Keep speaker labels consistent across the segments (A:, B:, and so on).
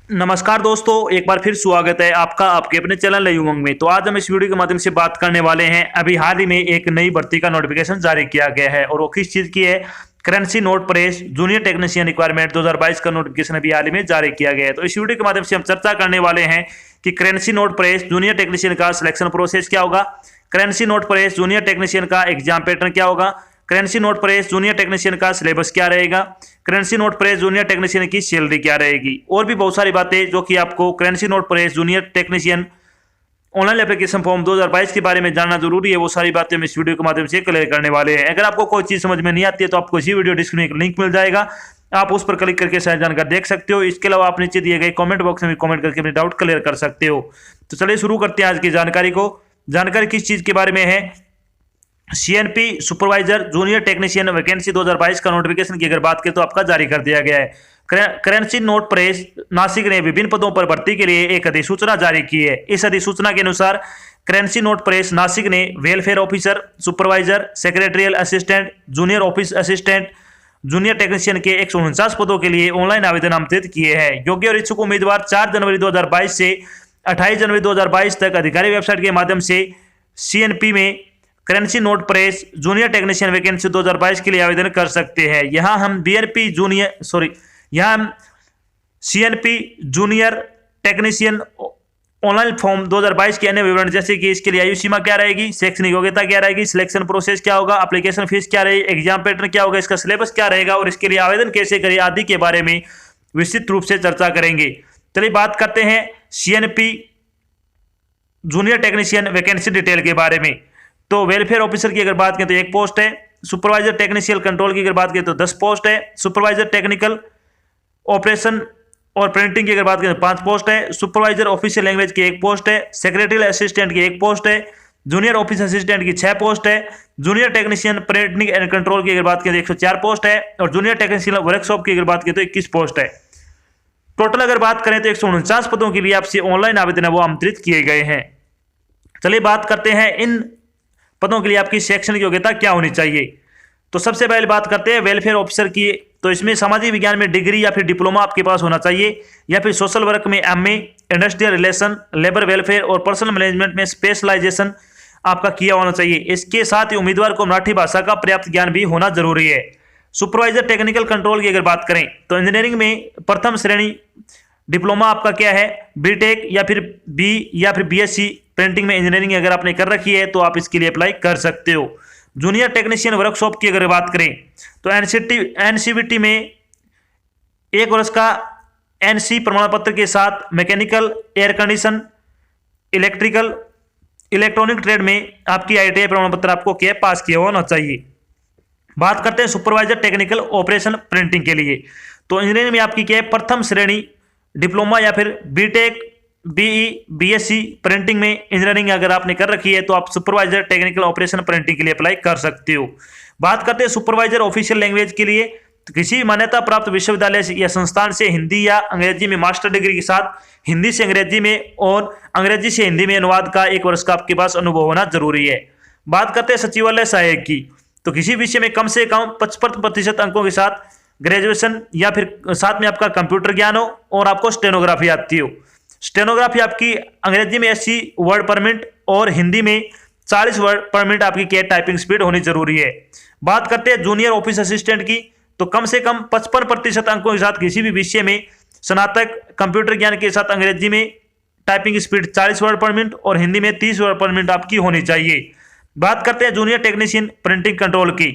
A: नमस्कार दोस्तों, एक बार फिर स्वागत है आपका आपके अपने चैनल उमंग में। तो आज हम इस वीडियो के माध्यम से बात करने वाले हैं। अभी हाल ही में एक नई भर्ती का नोटिफिकेशन जारी किया गया है और वो किस चीज़ की है। Currency note press junior technician requirement 2022 का नोटिफिकेशन अभी हाल ही में जारी किया गया है। तो इस वीडियो के माध्यम से हम चर्चा करने वाले हैं कि currency note press junior technician का सिलेक्शन प्रोसेस क्या होगा, currency note press junior technician का एग्जाम पैटर्न क्या होगा, currency note press junior technician का सिलेबस क्या रहेगा, currency note press junior technician की सैलरी क्या रहेगी, और भी बहुत सारी बातें जो कि आपको currency note press junior technician online application form 2022 के बारे में जानना जरूरी है। वो सारी बातें हम इस वीडियो के माध्यम से क्लियर करने वाले हैं। अगर आपको कोई चीज समझ में नहीं आती है तो आपको इसी वीडियो डिस्क्रिप्शन में लिंक मिल जाएगा, आप उस पर क्लिक करके सारी जानकारी देख सकते हो। इसके अलावा आप नीचे दिए गए कमेंट बॉक्स में भी कमेंट करके अपने डाउट क्लियर कर सकते हो। तो चलिए शुरू करते हैं आज की जानकारी को। जानकारी किस चीज के बारे में है। CNP supervisor junior technician vacancy 2022 का नोटिफिकेशन की अगर बात करें तो आपका जारी कर दिया गया है। करेंसी नोट प्रेस नासिक ने विभिन्न पदों पर भर्ती के लिए एक अधिसूचना जारी की है। इस अधिसूचना के अनुसार करेंसी नोट प्रेस नासिक ने welfare officer, supervisor, secretarial assistant, junior office assistant, junior technician के 149 पदों के लिए ऑनलाइन आवेदन आमंत्रित किए हैं। योग्य और इच्छुक उम्मीदवार 4 जनवरी 2022 से 28 जनवरी 2022 तक अधिकारी वेबसाइट के माध्यम से सीएनपी में currency note press junior technician vacancy 2022 के लिए आवेदन कर सकते हैं। यहाँ हम CNP junior technician online form 2022 के अन्य विवरण जैसे कि इसके लिए आयु सीमा क्या रहेगी, शैक्षणिक योग्यता क्या रहेगी, सिलेक्शन प्रोसेस क्या होगा, एप्लीकेशन फीस क्या रहेगी, एग्जाम पैटर्न क्या होगा, इसका सिलेबस क्या रहेगा और इसके लिए आवेदन कैसे करें आदि के बारे में विस्तृत रूप से चर्चा करेंगे। चलिए बात करते हैं CNP junior technician vacancy detail के बारे में। तो वेलफेयर ऑफिसर की अगर बात करें तो 1 पोस्ट है, सुपरवाइजर टेक्नीशियल कंट्रोल की अगर बात करें तो 10 पोस्ट है, सुपरवाइजर टेक्निकल ऑपरेशन और प्रिंटिंग की अगर बात करें तो 5 पोस्ट है, सुपरवाइजर ऑफिशियल लैंग्वेज की 1 पोस्ट है, सेक्रेटरियल असिस्टेंट की 1 पोस्ट है, जूनियर ऑफिस असिस्टेंट की 6 पोस्ट है, junior technician printing and control की अगर बात करें तो 104 पोस्ट है और जूनियर टेक्नीशियन वर्कशॉप की अगर बात करें तो 21 पोस्ट है। टोटल अगर बात करें तो 149 पदों के लिए आपसे ऑनलाइन आवेदन है वो आमंत्रित किए गए हैं। चलिए बात करते हैं इन पदों के लिए आपकी शैक्षणिक योग्यता क्या होनी चाहिए। तो सबसे पहले बात करते हैं वेलफेयर ऑफिसर की। तो इसमें सामाजिक विज्ञान में डिग्री या फिर डिप्लोमा आपके पास होना चाहिए या फिर सोशल वर्क में MA, industrial relation, labour welfare और पर्सनल मैनेजमेंट में स्पेशलाइजेशन आपका किया होना चाहिए। इसके साथ ही उम्मीदवार को मराठी भाषा का पर्याप्त ज्ञान भी होना जरूरी है। सुपरवाइजर टेक्निकल कंट्रोल की अगर बात करें तो इंजीनियरिंग में प्रथम श्रेणी डिप्लोमा आपका क्या है, बीटेक या फिर बी या फिर बीएससी प्रिंटिंग में इंजीनियरिंग अगर आपने कर रखी है तो आप इसके लिए अप्लाई कर सकते हो। जूनियर टेक्नीशियन वर्कशॉप की अगर बात करें तो एनसीवीटी में 1 वर्ष का एनसी प्रमाण पत्र के साथ mechanical, air condition, electrical, electronic trade में आपकी आईटीआई प्रमाण पत्र आपको क्या पास किया होना चाहिए। बात करते हैं सुपरवाइजर टेक्निकल ऑपरेशन प्रिंटिंग के लिए। तो इंजीनियरिंग में आपकी क्या है, प्रथम श्रेणी डिप्लोमा या फिर बीटेक, बीई, बीएससी प्रिंटिंग में इंजीनियरिंग अगर आपने कर रखी है तो आप सुपरवाइजर टेक्निकल ऑपरेशन प्रिंटिंग के लिए अप्लाई कर सकते हो। बात करते हैं सुपरवाइजर ऑफिशियल लैंग्वेज के लिए। तो किसी मान्यता प्राप्त विश्वविद्यालय या संस्थान से हिंदी या अंग्रेजी में मास्टर डिग्री के साथ हिंदी से अंग्रेजी में और अंग्रेजी से हिंदी में अनुवाद का 1 वर्ष का आपके पास अनुभव होना जरूरी है। बात करते हैं सचिवालय सहायक की। तो किसी विषय में कम से कम 55% अंकों के साथ ग्रेजुएशन या फिर साथ में आपका कंप्यूटर ज्ञान हो और आपको स्टेनोग्राफी आती हो। स्टेनोग्राफी आपकी अंग्रेजी में 80 वर्ड पर मिनट और हिंदी में 40 वर्ड पर मिनट आपकी क्या टाइपिंग स्पीड होनी जरूरी है। बात करते हैं जूनियर ऑफिस असिस्टेंट की। तो कम से कम 55% अंकों के साथ किसी भी विषय में स्नातक कंप्यूटर ज्ञान के साथ अंग्रेजी में टाइपिंग स्पीड 40 वर्ड पर मिनट और हिंदी में 30 वर्ड पर मिनट आपकी होनी चाहिए। बात करते हैं जूनियर टेक्नीशियन प्रिंटिंग कंट्रोल की।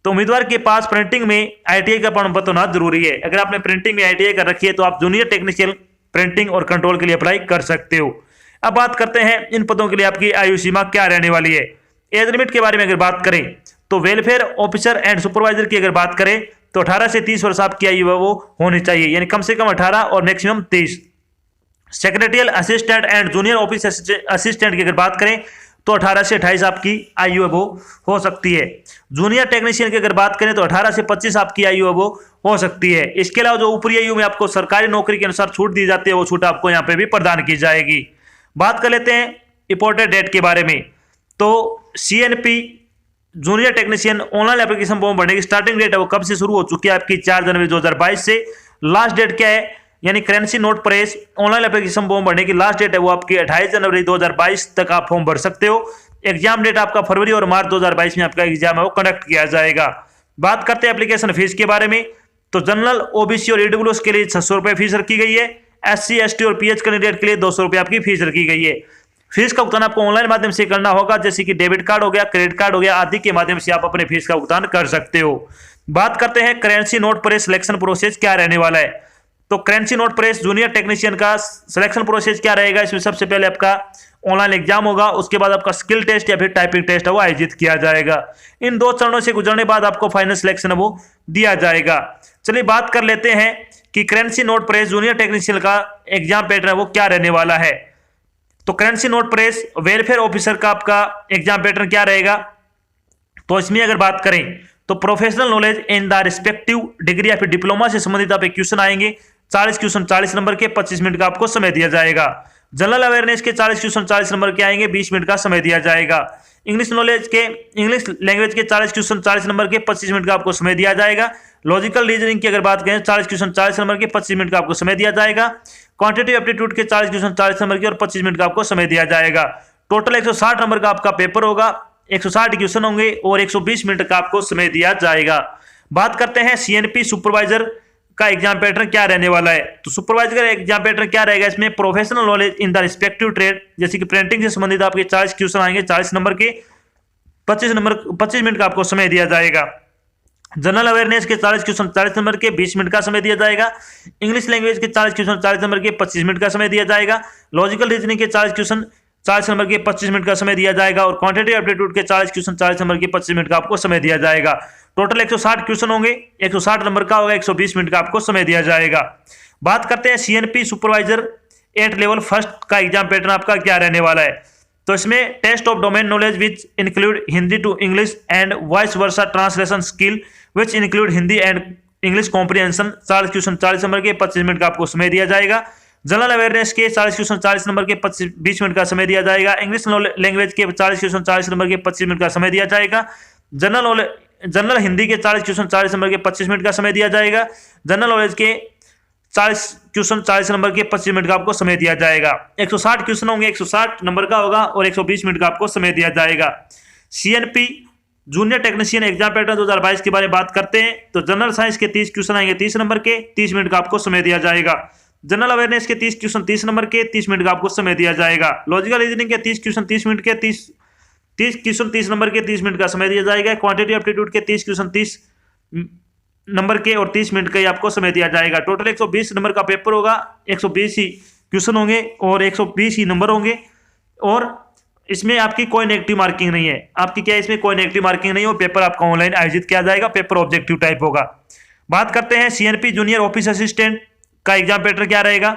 A: तो उम्मीदवार के पास प्रिंटिंग में आईटीआई का प्रमाण पत्र होना जरूरी है। अगर आपने प्रिंटिंग में आईटीआई कर रखी है तो आप जूनियर टेक्नीशियन प्रिंटिंग और कंट्रोल के लिए अप्लाई कर सकते हो। अब बात करते हैं इन पदों के लिए आपकी आयु सीमा क्या रहने वाली है। एज लिमिट के बारे में अगर बात करें तो वेलफेयर ऑफिसर एंड सुपरवाइजर की अगर बात करें तो 18 से 30 वर्ष आपकी आयु वो होनी चाहिए, यानी कम से कम 18 और maximum 30। Secretarial assistant and junior office assistant की अगर बात करें तो 18 से 28 आपकी आयु है वो हो सकती है। जूनियर टेक्नीशियन की अगर बात करें तो 18 से 25 आपकी आयु है वो हो सकती है। इसके अलावा जो ऊपरी आयु में आपको सरकारी नौकरी के अनुसार छूट दी जाती है वो छूट आपको यहाँ पे भी प्रदान की जाएगी। बात कर लेते हैं इंपॉर्टेंट डेट के बारे में। तो CNP junior technician online application form भरने की स्टार्टिंग डेट है वो कब से शुरू हो चुकी है आपकी 4 जनवरी 2022 से। लास्ट डेट क्या है यानी currency note press online application form भरने की लास्ट डेट है वो आपकी 28 जनवरी 2022 तक आप फॉर्म भर सकते हो। एग्जाम डेट आपका फरवरी और मार्च 2022 में आपका एग्जाम है वो कंडक्ट किया जाएगा। बात करते हैं एप्लीकेशन फीस के बारे में, तो जनरल, ओबीसी और ईडब्ल्यूएस के लिए 600 रुपये फीस रखी गई है। SC ST और PH कैंडिडेट के लिए 200 रुपये आपकी फीस रखी गई है। फीस का भुगतान आपको ऑनलाइन माध्यम से करना होगा, जैसे कि डेबिट कार्ड हो गया, क्रेडिट कार्ड हो गया आदि के माध्यम से आप अपने फीस का भुगतान कर सकते हो। बात करते हैं currency note press selection process क्या रहने वाला है। तो currency note press junior technician का सिलेक्शन प्रोसेस क्या रहेगा, इसमें सबसे पहले आपका ऑनलाइन एग्जाम होगा, उसके बाद आपका स्किल टेस्ट या फिर टाइपिंग टेस्ट है वो आयोजित किया जाएगा। इन 2 चरणों से गुजरने बाद आपको फाइनल सिलेक्शन है वो दिया जाएगा। चलिए बात कर लेते हैं कि currency note press junior technician का एग्जाम पैटर्न है वो क्या रहने वाला है। तो currency note press welfare officer का आपका एग्जाम पैटर्न क्या रहेगा, तो इसमें अगर बात करें तो professional knowledge in the respective degree या फिर डिप्लोमा से संबंधित आप क्वेश्चन आएंगे। 40 क्वेश्चन 40 नंबर के, 25 मिनट का आपको समय दिया जाएगा। जनरल अवेयरनेस के 40 क्वेश्चन 40 नंबर के आएंगे, 20 मिनट का समय दिया जाएगा। इंग्लिश लैंग्वेज के 40 क्वेश्चन 40 नंबर के, 25 मिनट का आपको समय दिया जाएगा। लॉजिकल रीजनिंग की अगर बात करें 40 क्वेश्चन 40 नंबर के, 25 मिनट का आपको समय दिया जाएगा। क्वांटिटेटिव एप्टीट्यूड के 40 क्वेश्चन 40 नंबर के और 25 मिनट का आपको समय दिया जाएगा। टोटल 160 नंबर का आपका पेपर होगा, 160 क्वेश्चन होंगे और 120 मिनट का आपको समय दिया जाएगा। बात करते हैं CNP सुपरवाइजर का एग्जाम पैटर्न क्या रहने वाला है। तो सुपरवाइजर का एग्जाम पैटर्न क्या रहेगा, इसमें professional knowledge in the respective trade, जैसे कि प्रिंटिंग से संबंधित आपके 40 क्वेश्चन आएंगे 40 नंबर के, 25 मिनट का आपको समय दिया जाएगा। जनरल अवेयरनेस के 40 क्वेश्चन 40 नंबर के, 20 मिनट का समय दिया जाएगा। इंग्लिश लैंग्वेज के 40 क्वेश्चन 40 नंबर के, 25 मिनट का समय दिया जाएगा। लॉजिकल रीजनिंग के 40 क्वेश्चन 40 नंबर के, 25 मिनट का समय दिया जाएगा। और क्वांटिटेटिव एप्टीट्यूड के 40 क्वेश्चन 40 नंबर के, 25 मिनट का आपको समय दिया जाएगा। टोटल 160 क्वेश्चन होंगे, 160 नंबर का होगा, 120 मिनट का आपको समय दिया जाएगा। बात करते हैं CNP सुपरवाइजर 8 लेवल फर्स्ट का एग्जाम पैटर्न आपका क्या रहने वाला है। तो इसमें test of domain knowledge which include Hindi to English and vice versa translation skill which include Hindi and English comprehension, 40 question 40 number के, 25 मिनट का आपको समय दिया जाएगा। जनरल अवेयरनेस के 40 क्वेश्चन 40 नंबर के, 20 मिनट का समय दिया जाएगा। इंग्लिश लैंग्वेज के 40 क्वेश्चन 40 नंबर के, 25 मिनट का समय दिया जाएगा। जनरल हिंदी के 40 क्वेश्चन 40 नंबर के, 25 मिनट का समय दिया जाएगा। जनरल नॉलेज के 40 क्वेश्चन 40 नंबर के, 25 मिनट का आपको समय दिया जाएगा। 160 क्वेश्चन होंगे, 160 नंबर का होगा और 120 मिनट का आपको समय दिया जाएगा। CNP junior technician exam pattern 2022 के बारे में बात करते हैं। तो जनरल साइंस के 30 क्वेश्चन आएंगे 30 नंबर के, 30 मिनट का आपको समय दिया जाएगा। जनरल अवेयरनेस के 30 क्वेश्चन 30 नंबर के, 30 मिनट का आपको समय दिया जाएगा। लॉजिकल रीजनिंग के 30 क्वेश्चन 30 मिनट के, 30 क्वेश्चन 30 नंबर के, 30 मिनट का समय दिया जाएगा। क्वांटिटेटिव एप्टीट्यूड के 30 क्वेश्चन 30 नंबर के और 30 मिनट का ही आपको समय दिया जाएगा। टोटल 120 नंबर का पेपर होगा, 120 ही क्वेश्चन होंगे और 120 ही नंबर होंगे। और इसमें आपकी कोई नेगेटिव मार्किंग नहीं है, आपकी क्या है इसमें कोई नेगेटिव मार्किंग नहीं है। और पेपर आपका ऑनलाइन आयोजित किया जाएगा, पेपर ऑब्जेक्टिव टाइप होगा। बात करते हैं CNP जूनियर ऑफिस असिस्टेंट का एग्जाम पैटर्न क्या रहेगा।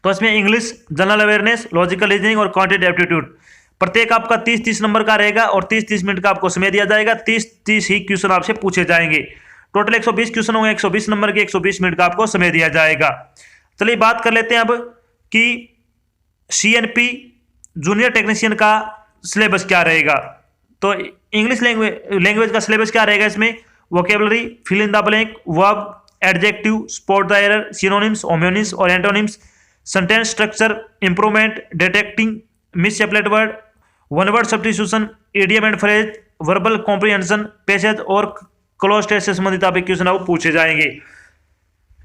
A: तो इसमें English, general awareness, logical reasoning और क्वांटिटेटिव एप्टीट्यूड प्रत्येक आपका 30-30 नंबर का रहेगा और 30-30 मिनट का आपको समय दिया जाएगा। 30-30 ही क्वेश्चन आपसे पूछे जाएंगे। टोटल 120 क्वेश्चन होंगे, 120 नंबर के, 120 मिनट का आपको समय दिया जाएगा। चलिए बात कर लेते हैं अब कि CNP जूनियर टेक्नीशियन का सिलेबस क्या रहेगा। तो इंग्लिश लैंग्वेज का सिलेबस क्या रहेगा, इसमें vocabulary, fill in the blank, verb, adjective, spot the error, synonyms, homonyms और antonyms, sentence structure improvement, detecting misapplied word, one word substitution, idiom and phrase, verbal comprehension, passage और cloze test से संबंधित आप question वो पूछे जाएंगे।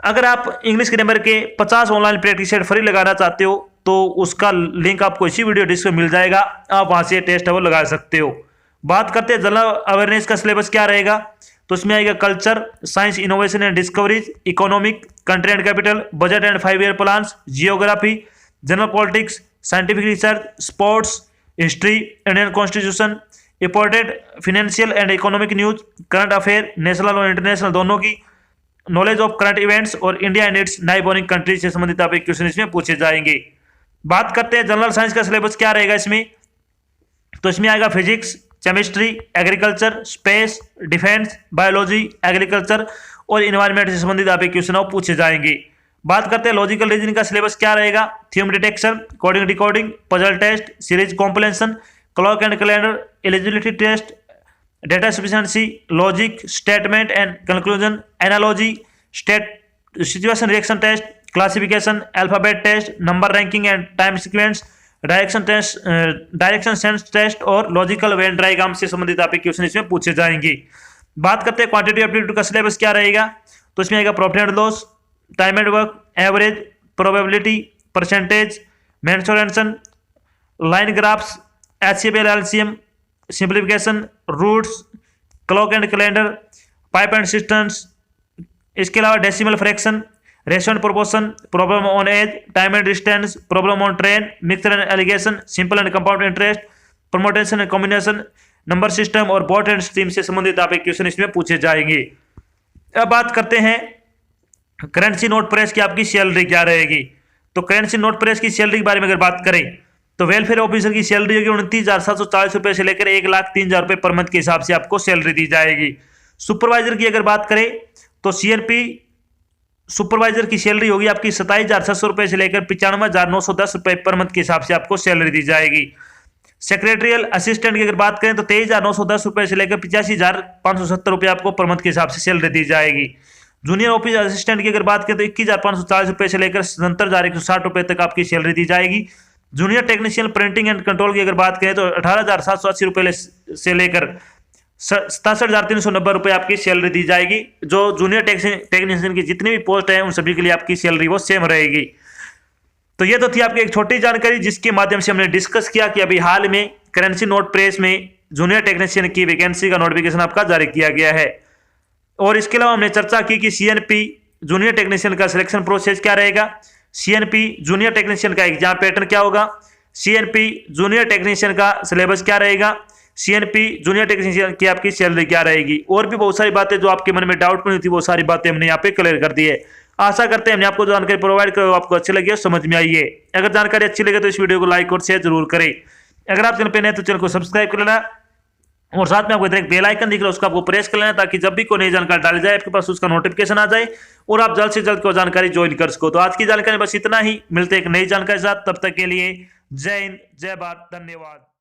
A: अगर आप इंग्लिश ग्रामर के 50 ऑनलाइन प्रैक्टिस सेट फ्री लगाना चाहते हो तो उसका लिंक आपको इसी वीडियो डिस्क्रिप्शन में मिल जाएगा, आप वहां से टेस्ट वो लगा सकते हो। बात करते हैं जनरल अवेयरनेस का सिलेबस क्या रहेगा। तो इसमें आएगा culture, science, innovation and discoveries, economic, country and capital, budget and 5 year plans, geography, general politics, scientific research, sports, history, Indian constitution, important financial and economic news, current affair national और international दोनों की, knowledge of current events और India and it's नाइबोरिंग countries से संबंधित आप question इसमें पूछे जाएंगे। बात करते हैं जनरल साइंस का सिलेबस क्या रहेगा इसमें। तो इसमें आएगा physics, chemistry, agriculture, space, defence, biology, agriculture और इन्वायरमेंट से संबंधित आप क्वेश्चन पूछे जाएंगे। बात करते हैं लॉजिकल रीजनिंग का सिलेबस क्या रहेगा। Theorem detection, coding decoding, puzzle test, series completion, clock and calendar, eligibility test, data sufficiency, logic, statement and conclusion, analogy, state situation reaction test, classification, alphabet test, number ranking and time sequence, direction sense test और logical Venn diagram से संबंधित आपके question इसमें पूछे जाएंगे। बात करते हैं क्वांटिटी एप्टीट्यूड का सिलेबस क्या रहेगा, तो इसमें आएगा profit and loss, time and work, average, probability, percentage, mensuration, line graphs, HCFL LCM, simplification, roots, clock and calendar, pipe and systems, इसके अलावा decimal fraction, ratio and proportion, problem on age, time and distance, problem on train, mixture and alligation, simple and compound interest, permutation and combination, number system और boat and stream से संबंधित आपके question इसमें पूछे जाएंगे। अब बात करते हैं करेंसी नोट प्रेस की आपकी सैलरी क्या रहेगी। तो करेंसी नोट प्रेस की सैलरी के बारे में अगर बात करें तो वेलफेयर ऑफिसर की सैलरी होगी 29,740 रुपए से लेकर 1,03,000 रुपए पर मंथ के हिसाब से आपको सैलरी दी जाएगी। सुपरवाइजर की अगर बात करें तो CNP सुपरवाइजर की सैलरी होगी आपकी 27,600 रुपए से लेकर 95,910 रुपए पर मंथ के हिसाब से आपको सैलरी दी जाएगी। सेक्रेटरियल असिस्टेंट की अगर बात करें तो 23,910 रुपए से लेकर 85,570 रुपए आपको पर मंथ के हिसाब से सैलरी दी जाएगी। जूनियर ऑफिस असिस्टेंट की अगर बात करें तो 21,540 रुपए से लेकर 77,160 रुपए तक आपकी सैलरी दी जाएगी। Junior technician printing and control की अगर बात करें तो 18,780 रुपए से लेकर 67,390 रुपए आपकी सैलरी दी जाएगी। जो जूनियर टेक्नीशियन की जितनी भी पोस्ट है उन सभी के लिए आपकी सैलरी वो सेम रहेगी। तो ये तो थी आपकी एक छोटी जानकारी जिसके माध्यम से हमने डिस्कस किया कि अभी हाल में करेंसी नोट प्रेस में जूनियर टेक्नीशियन की वैकेंसी का नोटिफिकेशन आपका जारी किया गया है। और इसके अलावा हमने चर्चा की कि CNP जूनियर टेक्नीशियन का सिलेक्शन प्रोसेस क्या रहेगा, CNP जूनियर टेक्नीशियन का एग्जाम पैटर्न क्या होगा, CNP जूनियर टेक्नीशियन का सिलेबस क्या रहेगा, CNP जूनियर टेक्नीशियन की आपकी सैलरी क्या रहेगी, और भी बहुत सारी बातें जो आपके मन में डाउट नहीं थी वो सारी बातें हमने यहाँ पे क्लियर कर दी है। आशा करते हैं हमने आपको जानकारी प्रोवाइड करो आपको अच्छी लगी और समझ में आई है। अगर जानकारी अच्छी लगे तो इस वीडियो को लाइक और शेयर जरूर करें। अगर आप चैनल पे नए तो चैनल को सब्सक्राइब कर लेना और साथ में आपको इधर एक बेल आइकन दिख रहा है उसको आपको प्रेस कर लेना ताकि जब भी कोई नई जानकारी डाली जाए आपके पास उसका नोटिफिकेशन आ जाए और आप जल्द से जल्द कोई जानकारी ज्वाइन कर सको। तो आज की जानकारी बस इतना ही, मिलते हैं एक नई जानकारी के साथ, तब तक के लिए जय हिंद, जय भारत, धन्यवाद।